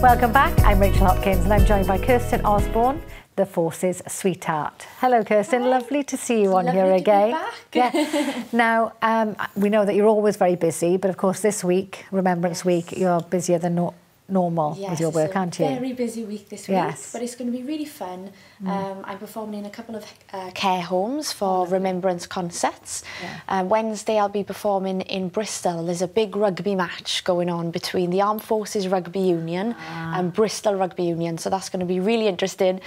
Welcome back. I'm Rachel Hopkins and I'm joined by Kirsten Orsborn, the Force's sweetheart. Hello, Kirsten. Hi. Lovely to see you on here again. Yeah. Now, we know that you're always very busy, but of course this week, Remembrance Week, you're busier than normal with your work, aren't you? Very busy week this week, but it's going to be really fun. I'm performing in a couple of care homes for Remembrance concerts. Wednesday I'll be performing in Bristol. There's a big rugby match going on between the Armed Forces Rugby Union and Bristol Rugby Union, so that's going to be really interesting,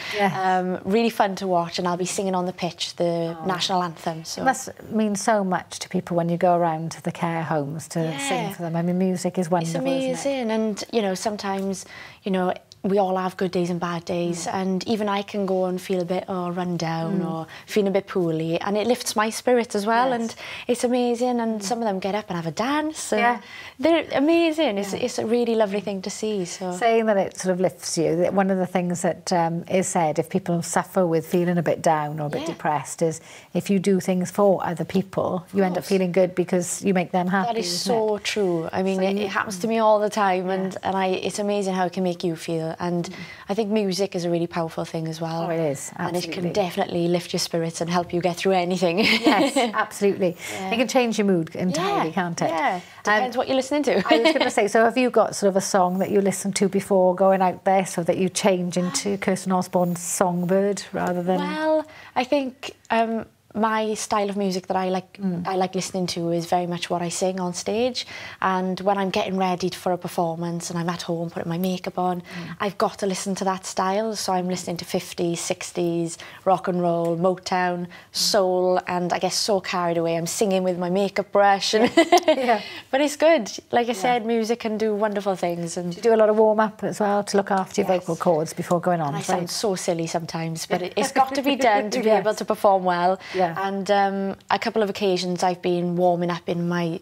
really fun to watch, and I'll be singing on the pitch the national anthem. So it must mean so much to people when you go around to the care homes to sing for them. I mean, music is wonderful. It's amazing, isn't it? And you know, sometimes, you know, we all have good days and bad days, and even I can go and feel a bit run down or feeling a bit poorly, and it lifts my spirits as well, and it's amazing. And some of them get up and have a dance, and they're amazing. It's a really lovely thing to see. So saying that it sort of lifts you, that one of the things that is said, if people suffer with feeling a bit down or a bit depressed, is if you do things for other people, you end up feeling good because you make them happy. That is so true. I mean, it happens to me all the time, and it's amazing how it can make you feel. And I think music is a really powerful thing as well. Oh, it is, absolutely. And it can definitely lift your spirits and help you get through anything. Yes, absolutely. It can change your mood entirely, can't it? Yeah, depends what you're listening to. I was going to say, so have you got sort of a song that you listen to before going out there so that you change into Kirsten Orsborn's songbird rather than... Well, I think... my style of music that I like listening to is very much what I sing on stage, and when I'm getting ready for a performance and I'm at home putting my makeup on, I've got to listen to that style. So I'm listening to 50s, 60s, rock and roll, Motown, soul, and I get so carried away. I'm singing with my makeup brush, and but it's good. Like I said, music can do wonderful things. And do you do a lot of warm-up as well to look after your vocal cords before going on? And I sound so silly sometimes, but it's got to be done to be able to perform well. And a couple of occasions I've been warming up in my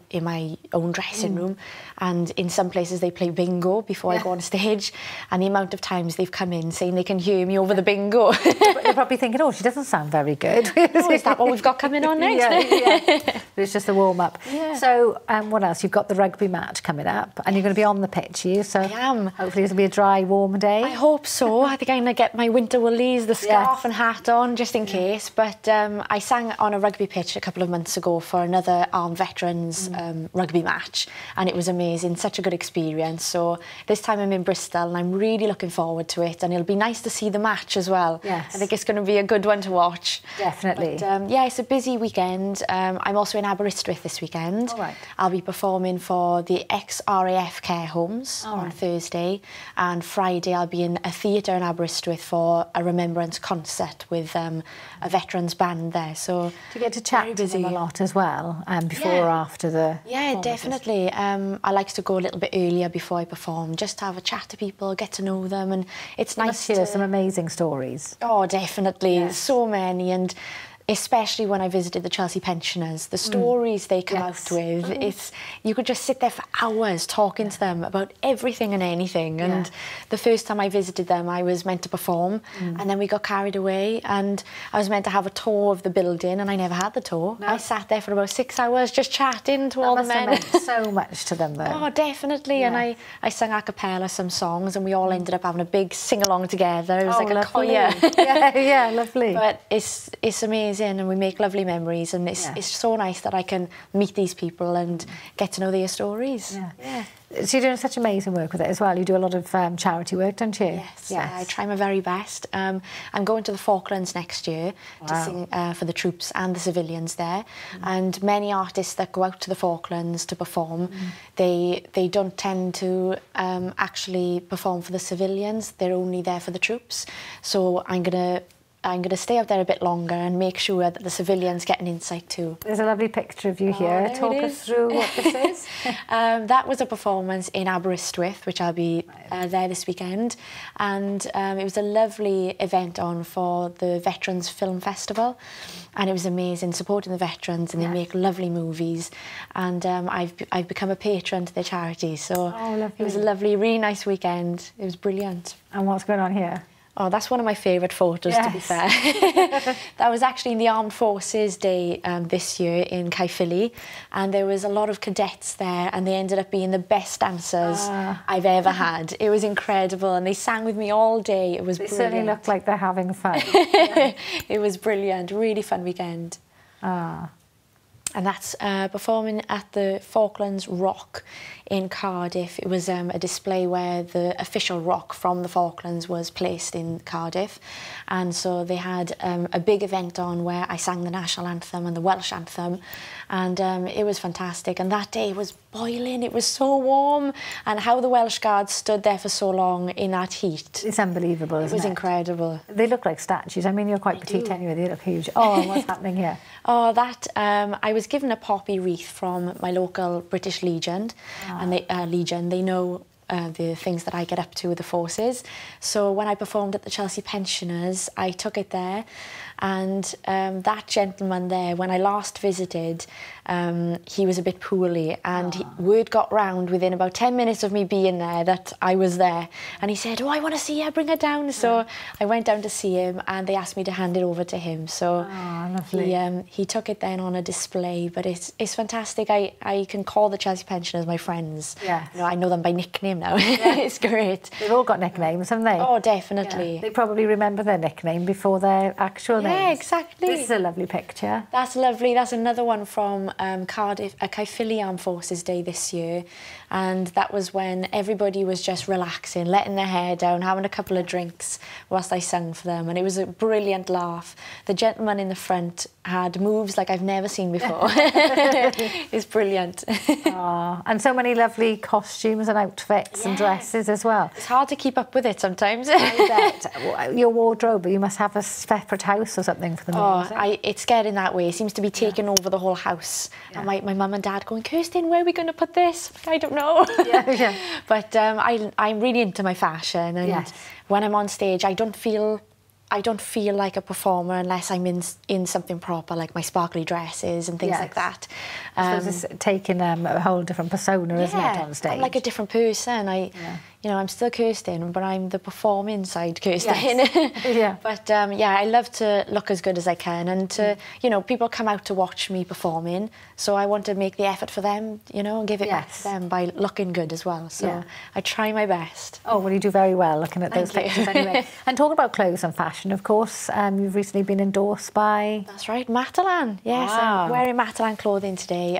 own dressing room, and in some places they play bingo before I go on stage, and the amount of times they've come in saying they can hear me over the bingo. They're probably thinking, oh, she doesn't sound very good. Oh, is that what we've got coming on next? But it's just a warm-up. So what else? You've got the rugby match coming up, and you're going to be on the pitch, so I am. Hopefully it'll be a dry, warm day. I hope so. I think I'm going to get my winter woolies, the scarf and hat on, just in case. But I sang on a rugby pitch a couple of months ago for another armed veterans rugby match, and it was amazing, such a good experience. So this time I'm in Bristol and I'm really looking forward to it, and it'll be nice to see the match as well. I think it's going to be a good one to watch. Definitely. But, yeah, it's a busy weekend. I'm also in Aberystwyth this weekend. I'll be performing for the ex-RAF care homes on Thursday, and Friday I'll be in a theatre in Aberystwyth for a remembrance concert with a veterans band there. So do you get to chat to them a lot as well, before or after the definitely. I like to go a little bit earlier before I perform, just to have a chat to people, get to know them, and it's nice to hear some amazing stories. Oh, definitely. So many. And especially when I visited the Chelsea pensioners, the stories they come out with, you could just sit there for hours talking to them about everything and anything. And the first time I visited them, I was meant to perform, and then we got carried away, and I was meant to have a tour of the building, and I never had the tour. I sat there for about 6 hours just chatting to all the men. That must have meant so much to them, though. Oh, definitely. And I sang a cappella some songs, and we all ended up having a big sing-along together. It was like a choir. Lovely. But it's amazing. And we make lovely memories, and it's so nice that I can meet these people and get to know their stories. So you're doing such amazing work with it as well. You do a lot of charity work, don't you? Yes. I try my very best. I'm going to the Falklands next year to sing for the troops and the civilians there. And many artists that go out to the Falklands to perform, they don't tend to actually perform for the civilians. They're only there for the troops. So I'm going to stay out there a bit longer and make sure that the civilians get an insight too. There's a lovely picture of you here. Talk us through what this is. That was a performance in Aberystwyth, which I'll be there this weekend. And it was a lovely event on for the Veterans Film Festival. And it was amazing, supporting the veterans, and they make lovely movies. And I've become a patron to their charity. So it was a lovely, really nice weekend. It was brilliant. And what's going on here? Oh, that's one of my favourite photos, to be fair. That was actually in the Armed Forces Day this year in Caerphilly, and there was a lot of cadets there, and they ended up being the best dancers I've ever had. It was incredible, and they sang with me all day. It was brilliant. They certainly look like they're having fun. It was brilliant, really fun weekend. And that's performing at the Falklands Rock in Cardiff. It was a display where the official rock from the Falklands was placed in Cardiff. And so they had a big event on where I sang the national anthem and the Welsh anthem. And it was fantastic. And that day was boiling. It was so warm. And how the Welsh Guards stood there for so long in that heat. It's unbelievable, isn't it? It was incredible. They look like statues. I mean, you're quite petite anyway. They look huge. Oh, and what's happening here? Oh, that I was given a poppy wreath from my local British Legion, and they know the things that I get up to with the forces. So when I performed at the Chelsea Pensioners, I took it there, and that gentleman there, when I last visited, he was a bit poorly, and word got round within about 10 minutes of me being there that I was there, and he said, oh, I want to see her, bring her down. So I went down to see him, and they asked me to hand it over to him. So he took it then on a display, but it's fantastic. I can call the Chelsea Pensioners my friends. Yes. You know, I know them by nickname now. It's great. They've all got nicknames, haven't they? Oh, definitely. Yeah. They probably remember their nickname before their actual names. Yeah, exactly. This is a lovely picture. That's lovely. That's another one from Cardiff, Caerphilly Armed Forces Day this year. And that was when everybody was just relaxing, letting their hair down, having a couple of drinks whilst I sang for them. And it was a brilliant laugh. The gentleman in the front had moves like I've never seen before. It's brilliant. And so many lovely costumes and outfits and dresses as well. It's hard to keep up with it sometimes. I bet. Your wardrobe, you must have a separate house or something for the it's getting that way. It seems to be taking over the whole house. And my mum and dad going, Kirsten, where are we going to put this? I don't know. But I'm really into my fashion, and when I'm on stage, I don't feel like a performer unless I'm in something proper, like my sparkly dresses and things like that. I suppose it's taking a whole different persona, isn't it, on stage? I'm like a different person. You know, I'm still Kirsten, but I'm the performing side Kirsten. Yes. But I love to look as good as I can, and to, you know, people come out to watch me performing, so I want to make the effort for them, you know, and give it back to them by looking good as well. So I try my best. Oh, well, you do very well looking at those pictures anyway. And talking about clothes and fashion, of course, you've recently been endorsed by... That's right, Matalan. Yes, I'm wearing Matalan clothing today.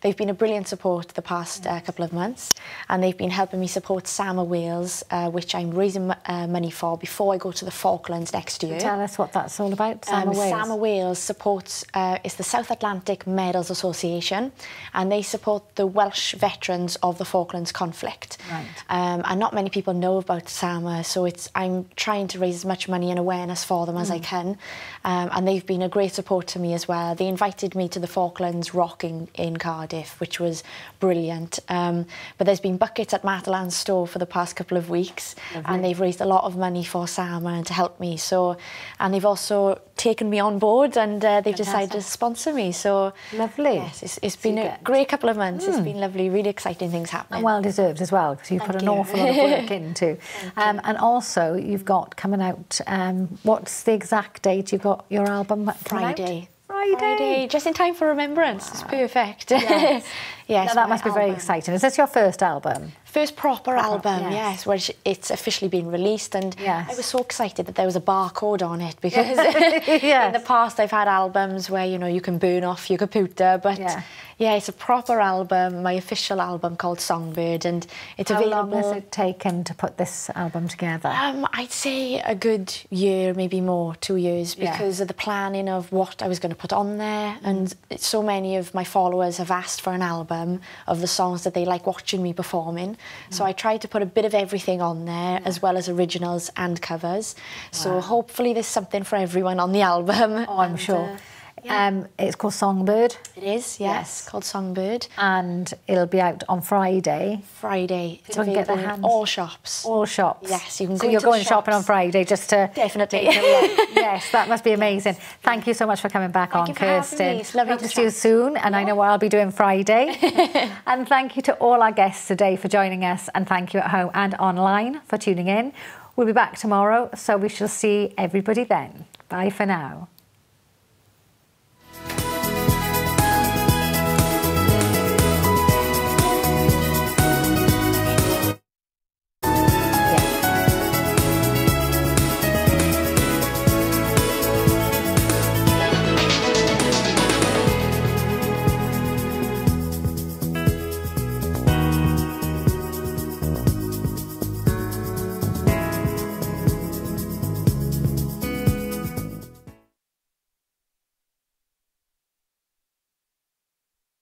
They've been a brilliant support the past couple of months, and they've been helping me support Sam Wales, which I'm raising money for before I go to the Falklands next year. Tell us what that's all about, Sam Wales. Sam Wales supports, it's the South Atlantic Medals Association, and they support the Welsh veterans of the Falklands conflict. Right. And not many people know about SAMA, so I'm trying to raise as much money and awareness for them as I can. And they've been a great support to me as well. They invited me to the Falklands Rock in Cardiff, which was brilliant. But there's been buckets at Matalan's store for the past couple of weeks. Lovely. And they've raised a lot of money for SAMA and to help me. So, and they've also taken me on board, and they've decided to sponsor me. So lovely. Yes, it's been a great couple of months. It's been lovely, really exciting things happening. And well deserved as well, because you've put an awful lot of work into. And also you've got coming out, what's the exact date you've got your album Friday. Friday, just in time for Remembrance. It's perfect. Yes. Yes, now, that must be very exciting. Is this your first album? First proper album, yes, which it's officially been released, and I was so excited that there was a barcode on it, because in the past I've had albums where, you know, you can burn off your computer, but it's a proper album, my official album called Songbird, and it's available. How long has it taken to put this album together? I'd say a good year, maybe more, 2 years, because of the planning of what I was going to put on there, and so many of my followers have asked for an album of the songs that they like watching me performing. So I tried to put a bit of everything on there, as well as originals and covers. So hopefully there's something for everyone on the album. Oh, I'm sure. It's called Songbird. It is, yes, called Songbird. And it'll be out on Friday. It's available in all shops. All shops. Yes, you can go. So you're going shopping on Friday just to... Definitely. Yes, that must be amazing. Thank you so much for coming back on, Kirsten. It's lovely to see you soon, and I know what I'll be doing Friday. And thank you to all our guests today for joining us, and thank you at home and online for tuning in. We'll be back tomorrow, so we shall see everybody then. Bye for now.